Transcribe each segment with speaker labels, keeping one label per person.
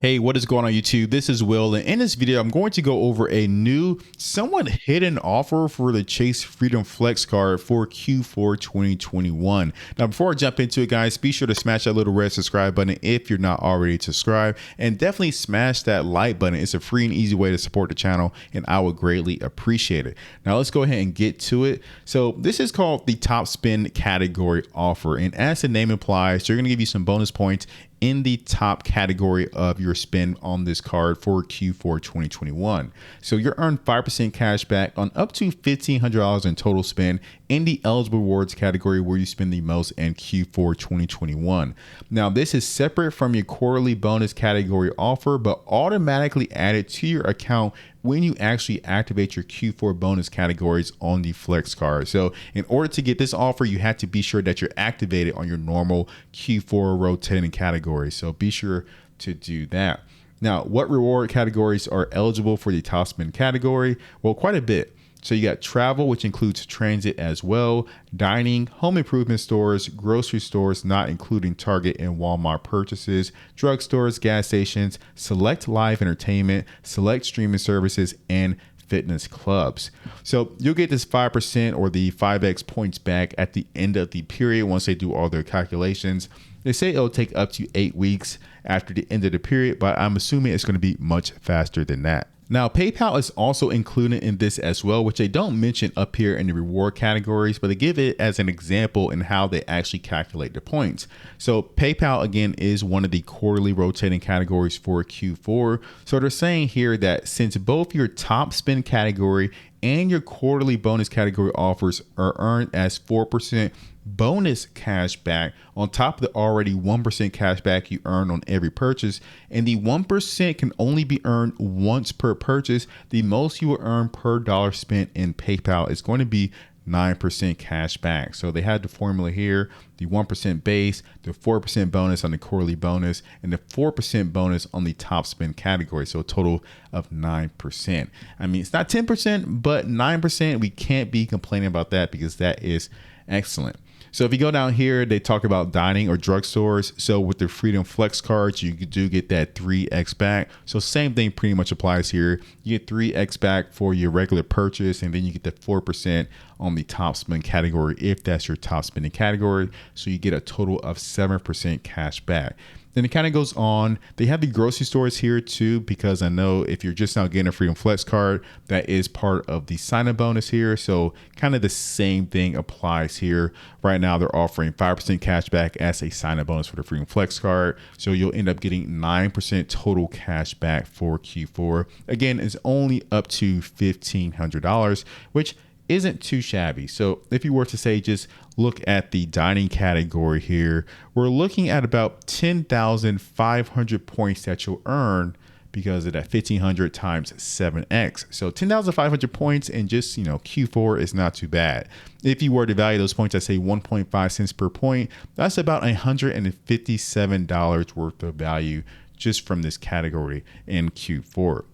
Speaker 1: Hey, what is going on YouTube? This is Will, and in this video, I'm going to go over a new, somewhat hidden offer for the Chase Freedom Flex card for Q4 2021. Now, before I jump into it, guys, be sure to smash that little red subscribe button if you're not already subscribed, and definitely smash that like button. It's a free and easy way to support the channel, and I would greatly appreciate it. Now, let's go ahead and get to it. So this is called the Top Spin category offer, and as the name implies, they're going to give you some bonus points in the top category of your spend on this card for Q4 2021. So you'll earn 5% cash back on up to $1,500 in total spend in the eligible rewards category where you spend the most in Q4 2021. Now, this is separate from your quarterly bonus category offer, but automatically added to your account when you actually activate your Q4 bonus categories on the Flex card. So in order to get this offer, you have to be sure that you're activated on your normal Q4 rotating category. So be sure to do that. Now, what reward categories are eligible for the top spend category? Well, quite a bit. So you got travel, which includes transit as well, dining, home improvement stores, grocery stores, not including Target and Walmart purchases, drugstores, gas stations, select live entertainment, select streaming services, and fitness clubs. So you'll get this 5% or the 5x points back at the end of the period once they do all their calculations. They say it'll take up to 8 weeks after the end of the period, but I'm assuming it's going to be much faster than that. Now, PayPal is also included in this as well, which they don't mention up here in the reward categories, but they give it as an example in how they actually calculate the points. So PayPal, again, is one of the quarterly rotating categories for Q4. So they're saying here that since both your top spend category and your quarterly bonus category offers are earned as 4% bonus cash back on top of the already 1% cash back you earn on every purchase, and the 1% can only be earned once per purchase, the most you will earn per dollar spent in PayPal is going to be 9% cash back. So they had the formula here, the 1% base, the 4% bonus on the quarterly bonus, and the 4% bonus on the top spend category. So a total of 9%. I mean, it's not 10%, but 9%, we can't be complaining about that because that is excellent. So if you go down here, they talk about dining or drugstores. So with the Freedom Flex cards, you do get that 3x back. So same thing pretty much applies here. You get 3x back for your regular purchase, and then you get the 4% on the top spend category if that's your top spending category. So you get a total of 7% cash back. Then it kind of goes on. They have the grocery stores here too, because I know if you're just now getting a Freedom Flex card, that is part of the sign-up bonus here. So kind of the same thing applies here. Right now, they're offering 5% cash back as a sign-up bonus for the Freedom Flex card. So you'll end up getting 9% total cash back for Q4. Again, it's only up to $1,500, which isn't too shabby. So if you were to say just look at the dining category here, we're looking at about 10,500 points that you'll earn because of that 1,500 times 7x. So 10,500 points in just, Q4 is not too bad. If you were to value those points, I say 1.5 cents per point, that's about $157 worth of value just from this category in Q4.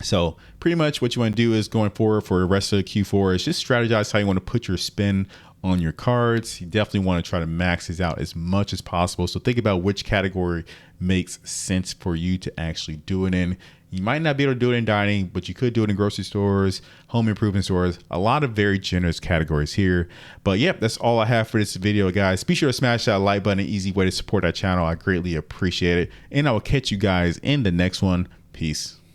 Speaker 1: So pretty much what you want to do is going forward for the rest of Q4 is just strategize how you want to put your spin on your cards. You definitely want to try to max this out as much as possible. So think about which category makes sense for you to actually do it in. You might not be able to do it in dining, but you could do it in grocery stores, home improvement stores, a lot of very generous categories here. But yep, that's all I have for this video, guys. Be sure to smash that like button, an easy way to support our channel. I greatly appreciate it. And I will catch you guys in the next one. Peace.